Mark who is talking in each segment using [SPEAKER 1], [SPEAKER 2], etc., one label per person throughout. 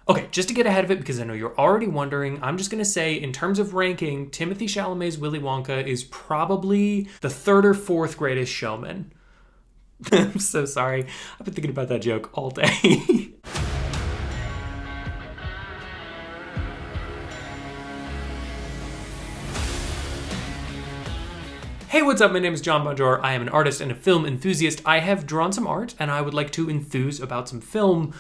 [SPEAKER 1] Okay, just to get ahead of it, because I know you're already wondering, I'm just gonna say, in terms of ranking, Timothy Chalamet's Willy Wonka is probably the third or fourth greatest showman. I'm so sorry. I've been thinking about that joke all day. Hey, what's up? My name is John Bonjour. I am an artist and a film enthusiast. I have drawn some art and I would like to enthuse about some film,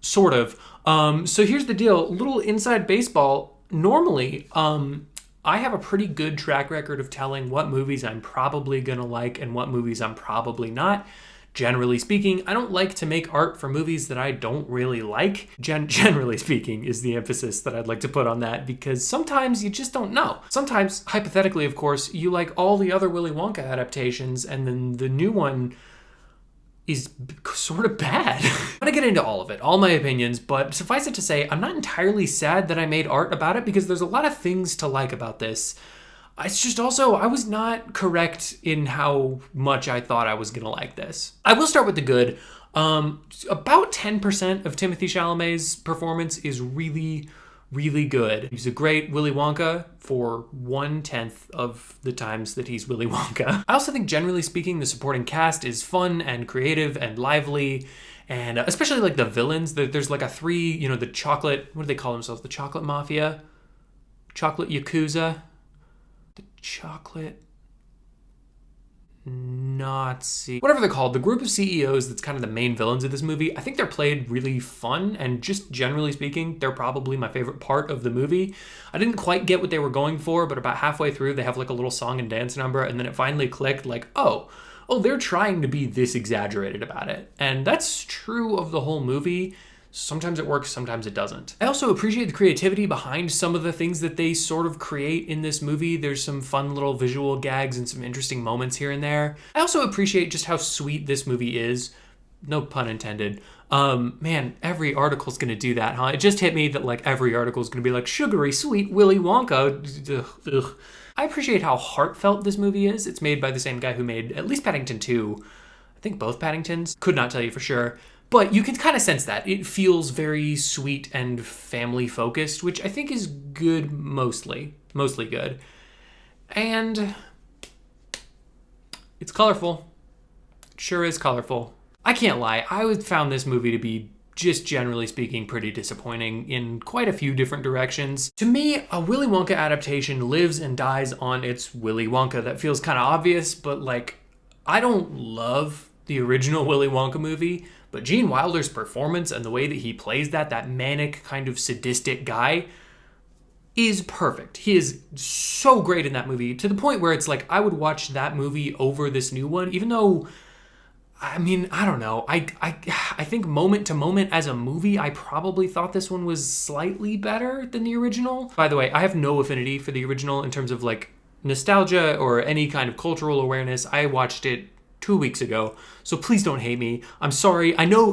[SPEAKER 1] sort of. So here's the deal. Little inside baseball. Normally, I have a pretty good track record of telling what movies I'm probably gonna like and what movies I'm probably not. Generally speaking, I don't like to make art for movies that I don't really like. Generally speaking is the emphasis that I'd like to put on that, because sometimes you just don't know. Sometimes, hypothetically of course, you like all the other Willy Wonka adaptations and then the new one is sort of bad. I'm gonna get into all of it, all my opinions, but suffice it to say, I'm not entirely sad that I made art about it, because there's a lot of things to like about this. It's just also, I was not correct in how much I thought I was gonna like this. I will start with the good. About 10% of Timothy Chalamet's performance is really, really good. He's a great Willy Wonka for 1/10 of the times that he's Willy Wonka. I also think, generally speaking, the supporting cast is fun and creative and lively. And especially like the villains, there's like the chocolate, what do they call themselves? The chocolate mafia? Chocolate Yakuza? The chocolate Nazi, whatever they're called, the group of CEOs that's kind of the main villains of this movie, I think they're played really fun, and just generally speaking, they're probably my favorite part of the movie. I didn't quite get what they were going for, but about halfway through, they have like a little song and dance number, and then it finally clicked like, oh, they're trying to be this exaggerated about it. And that's true of the whole movie. Sometimes it works, sometimes it doesn't. I also appreciate the creativity behind some of the things that they sort of create in this movie. There's some fun little visual gags and some interesting moments here and there. I also appreciate just how sweet this movie is. No pun intended. Man, every article's gonna do that, huh? It just hit me that like every article's gonna be like, sugary sweet Willy Wonka. Ugh. I appreciate how heartfelt this movie is. It's made by the same guy who made at least Paddington 2. I think both Paddingtons. Could not tell you for sure. But you can kind of sense that. It feels very sweet and family focused, which I think is good mostly. Mostly good. And it's colorful. It sure is colorful. I can't lie, I found this movie to be, just generally speaking, pretty disappointing in quite a few different directions. To me, a Willy Wonka adaptation lives and dies on its Willy Wonka. That feels kind of obvious, but like, I don't love the original Willy Wonka movie, but Gene Wilder's performance and the way that he plays that manic kind of sadistic guy, is perfect. He is so great in that movie, to the point where it's like I would watch that movie over this new one, even though, I mean, I don't know. I think moment to moment as a movie, I probably thought this one was slightly better than the original. By the way, I have no affinity for the original in terms of like nostalgia or any kind of cultural awareness. I watched it 2 weeks ago, so please don't hate me. I'm sorry. I know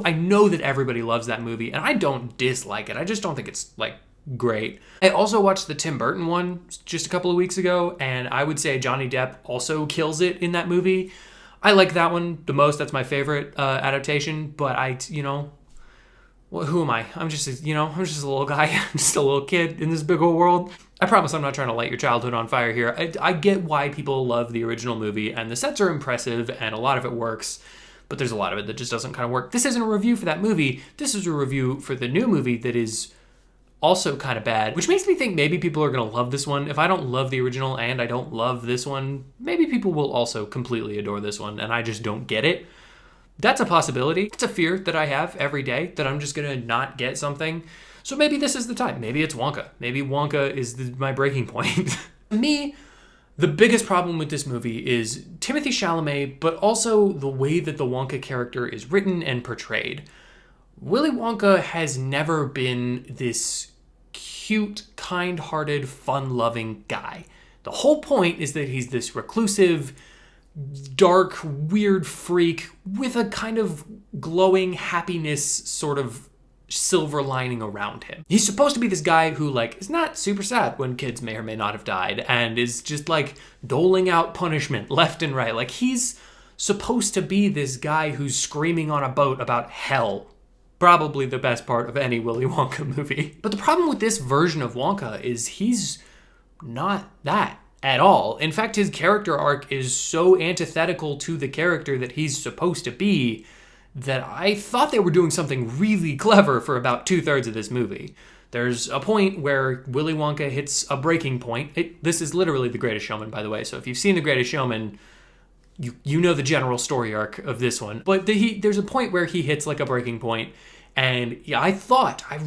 [SPEAKER 1] that everybody loves that movie, and I don't dislike it. I just don't think it's like great. I also watched the Tim Burton one just a couple of weeks ago, and I would say Johnny Depp also kills it in that movie. I like that one the most. That's my favorite adaptation, but who am I? I'm just a little guy. I'm just a little kid in this big old world. I promise I'm not trying to light your childhood on fire here. I get why people love the original movie, and the sets are impressive, and a lot of it works, but there's a lot of it that just doesn't kind of work. This isn't a review for that movie. This is a review for the new movie that is also kind of bad, which makes me think maybe people are going to love this one. If I don't love the original and I don't love this one, maybe people will also completely adore this one, and I just don't get it. That's a possibility. It's a fear that I have every day, that I'm just gonna not get something. So maybe this is the time. Maybe it's Wonka. Maybe Wonka is my breaking point. To me, the biggest problem with this movie is Timothy Chalamet, but also the way that the Wonka character is written and portrayed. Willy Wonka has never been this cute, kind-hearted, fun-loving guy. The whole point is that he's this reclusive, dark, weird freak with a kind of glowing happiness sort of silver lining around him. He's supposed to be this guy who like is not super sad when kids may or may not have died, and is just like doling out punishment left and right. Like he's supposed to be this guy who's screaming on a boat about hell probably the best part of any Willy Wonka movie. But the problem with this version of Wonka is he's not that at all. In fact, his character arc is so antithetical to the character that he's supposed to be that I thought they were doing something really clever for about 2/3 of this movie. There's a point where Willy Wonka hits a breaking point. This is literally The Greatest Showman, by the way, so if you've seen The Greatest Showman, you know the general story arc of this one. But there's a point where he hits like a breaking point, and yeah, I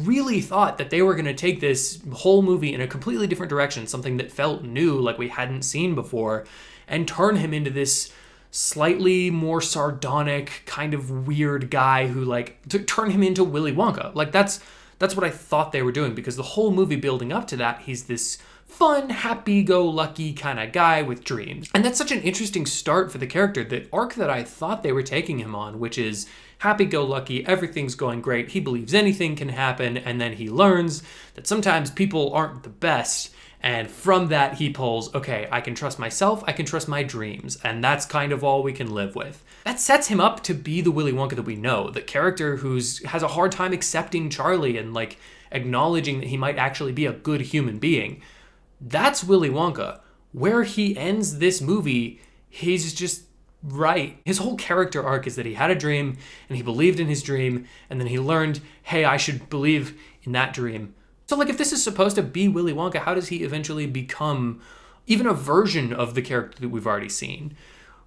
[SPEAKER 1] really thought that they were going to take this whole movie in a completely different direction, something that felt new, like we hadn't seen before, and turn him into this slightly more sardonic, kind of weird guy who, like, to turn him into Willy Wonka. Like, that's what I thought they were doing, because the whole movie building up to that, he's this fun, happy-go-lucky kind of guy with dreams. And that's such an interesting start for the character, the arc that I thought they were taking him on, which is happy-go-lucky, everything's going great, he believes anything can happen, and then he learns that sometimes people aren't the best, and from that he pulls, okay, I can trust myself, I can trust my dreams, and that's kind of all we can live with. That sets him up to be the Willy Wonka that we know, the character who's has a hard time accepting Charlie and, like, acknowledging that he might actually be a good human being. That's Willy Wonka. Where he ends this movie, he's just right. His whole character arc is that he had a dream and he believed in his dream, and then he learned, hey, I should believe in that dream. So, like, if this is supposed to be Willy Wonka, how does he eventually become even a version of the character that we've already seen?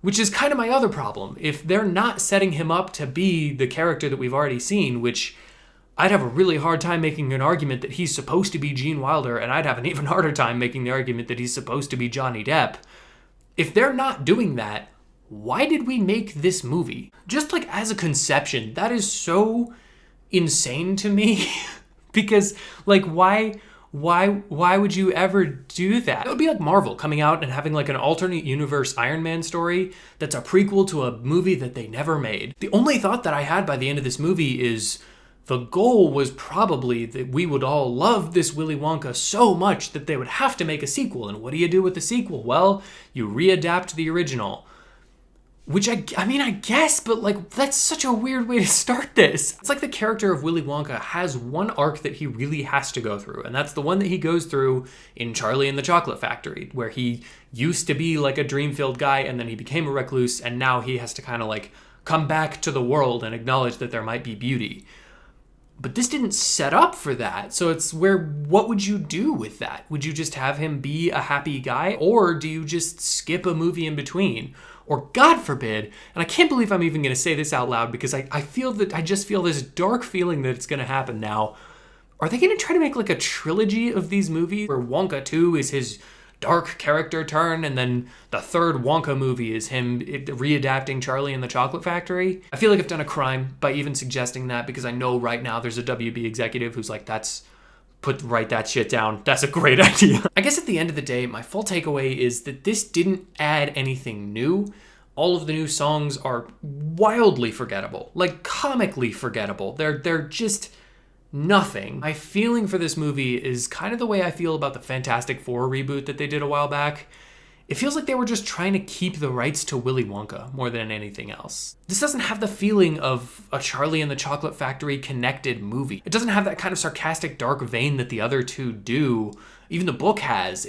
[SPEAKER 1] Which is kind of my other problem. If they're not setting him up to be the character that we've already seen, which I'd have a really hard time making an argument that he's supposed to be Gene Wilder, and I'd have an even harder time making the argument that he's supposed to be Johnny Depp. If they're not doing that, why did we make this movie? Just, like, as a conception, that is so insane to me. Because, like, why would you ever do that? It would be like Marvel coming out and having, like, an alternate universe Iron Man story that's a prequel to a movie that they never made. The only thought that I had by the end of this movie is the goal was probably that we would all love this Willy Wonka so much that they would have to make a sequel. And what do you do with the sequel? Well, you readapt the original. Which I mean, I guess, but, like, that's such a weird way to start this. It's like the character of Willy Wonka has one arc that he really has to go through, and that's the one that he goes through in Charlie and the Chocolate Factory, where he used to be, like, a dream-filled guy, and then he became a recluse, and now he has to kind of, like, come back to the world and acknowledge that there might be beauty. But this didn't set up for that. So it's what would you do with that? Would you just have him be a happy guy? Or do you just skip a movie in between? Or, God forbid, and I can't believe I'm even going to say this out loud because I just feel this dark feeling that it's going to happen now. Are they going to try to make, like, a trilogy of these movies where Wonka 2 is his dark character turn, and then the third Wonka movie is him readapting Charlie and the Chocolate Factory? I feel like I've done a crime by even suggesting that, because I know right now there's a WB executive who's like, write that shit down. That's a great idea. I guess at the end of the day, my full takeaway is that this didn't add anything new. All of the new songs are wildly forgettable, like comically forgettable. They're just nothing. My feeling for this movie is kind of the way I feel about the Fantastic Four reboot that they did a while back. It feels like they were just trying to keep the rights to Willy Wonka more than anything else. This doesn't have the feeling of a Charlie and the Chocolate Factory connected movie. It doesn't have that kind of sarcastic, dark vein that the other two do. Even the book has.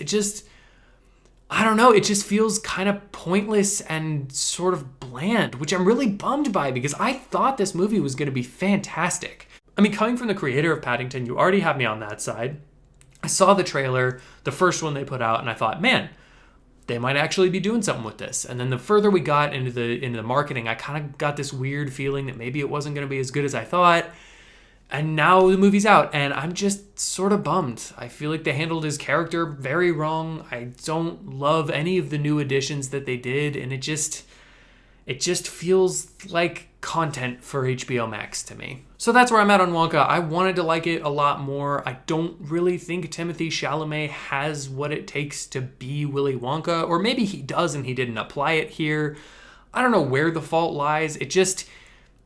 [SPEAKER 1] I don't know, it just feels kind of pointless and sort of bland, which I'm really bummed by because I thought this movie was going to be fantastic. I mean, coming from the creator of Paddington, you already have me on that side. I saw the trailer, the first one they put out, and I thought, man, they might actually be doing something with this. And then the further we got into the marketing, I kind of got this weird feeling that maybe it wasn't going to be as good as I thought. And now the movie's out, and I'm just sort of bummed. I feel like they handled his character very wrong. I don't love any of the new additions that they did, and it just feels like content for HBO Max to me. So that's where I'm at on Wonka. I wanted to like it a lot more. I don't really think Timothée Chalamet has what it takes to be Willy Wonka, or maybe he does and he didn't apply it here. I don't know where the fault lies.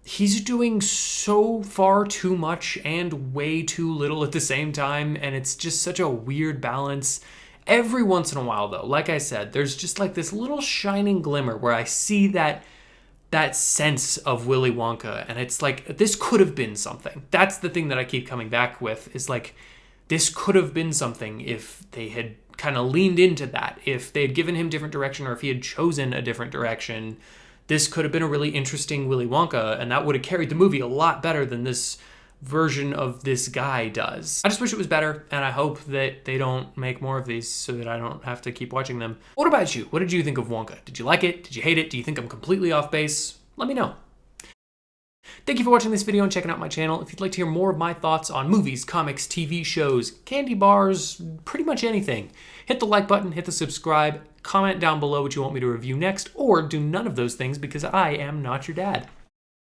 [SPEAKER 1] He's doing so far too much and way too little at the same time, and it's just such a weird balance. Every once in a while, though, like I said, there's just like this little shining glimmer where I see that that sense of Willy Wonka. And it's like, this could have been something. That's the thing that I keep coming back with, is like, this could have been something if they had kind of leaned into that. If they had given him different direction, or if he had chosen a different direction, this could have been a really interesting Willy Wonka, and that would have carried the movie a lot better than this version of this guy does. I just wish it was better, and I hope that they don't make more of these so that I don't have to keep watching them. What about you? What did you think of Wonka? Did you like it? Did you hate it? Do you think I'm completely off base? Let me know. Thank you for watching this video and checking out my channel. If you'd like to hear more of my thoughts on movies, comics, TV shows, candy bars, pretty much anything, hit the like button, hit the subscribe, comment down below what you want me to review next, or do none of those things because I am not your dad.